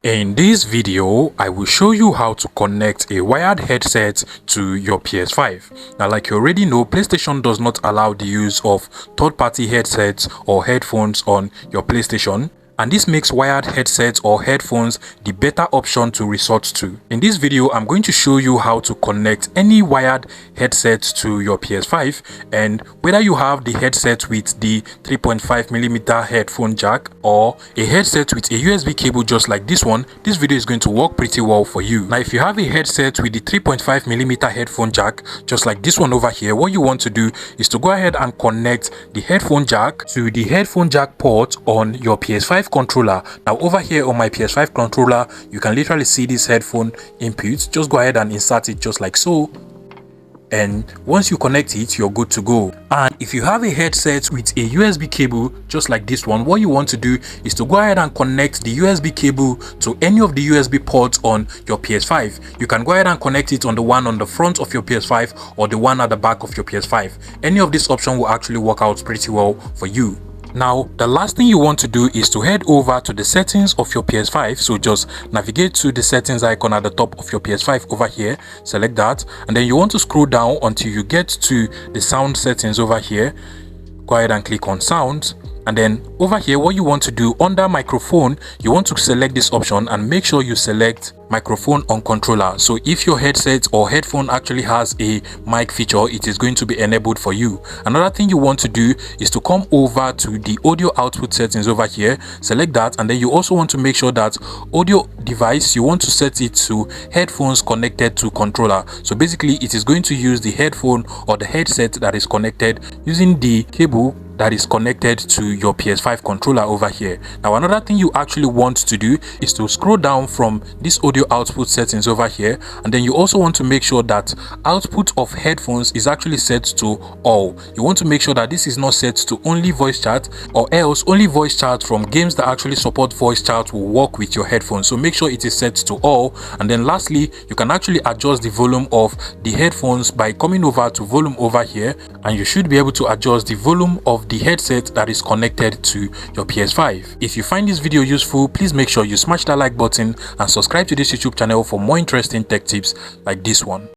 In this video, I will show you how to connect a wired headset to your PS5. Now, like you already know, PlayStation does not allow the use of third-party headsets or headphones on your PlayStation. And this makes wired headsets or headphones the better option to resort to. In this video, I'm going to show you how to connect any wired headset to your PS5, and whether you have the headset with the 3.5mm headphone jack or a headset with a USB cable just like this one, this video is going to work pretty well for you. Now, if you have a headset with the 3.5mm headphone jack just like this one over here, what you want to do is to go ahead and connect the headphone jack to the headphone jack port on your PS5 controller. Now, over here on my PS5 controller, you can literally see this headphone input. Just go ahead and insert it just like so, and once you connect it, you're good to go. And if you have a headset with a USB cable just like this one, what you want to do is to go ahead and connect the USB cable to any of the USB ports on your PS5. You can go ahead and connect it on the one on the front of your PS5 or the one at the back of your PS5. Any of this option will actually work out pretty well for you. Now, the last thing you want to do is to head over to the settings of your PS5. So just navigate to the settings icon at the top of your PS5 over here, select that, and then you want to scroll down until you get to the sound settings over here. Go ahead and click on sound, and then over here, what you want to do under microphone, you want to select this option and make sure you select microphone on controller. So if your headset or headphone actually has a mic feature, it is going to be enabled for you. Another thing you want to do is to come over to the audio output settings over here, select that, and then you also want to make sure that audio device, you want to set it to headphones connected to controller. So basically, it is going to use the headphone or the headset that is connected using the cable that is connected to your PS5 controller over here. Now, another thing you actually want to do is to scroll down from this audio output settings over here, and then you also want to make sure that output of headphones is actually set to all. You want to make sure that this is not set to only voice chat, or else only voice chat from games that actually support voice chat will work with your headphones. So make sure it is set to all. And then lastly, you can actually adjust the volume of the headphones by coming over to volume over here, and you should be able to adjust the volume of the headset that is connected to your PS5. If you find this video useful, please make sure you smash that like button and subscribe to this YouTube channel for more interesting tech tips like this one.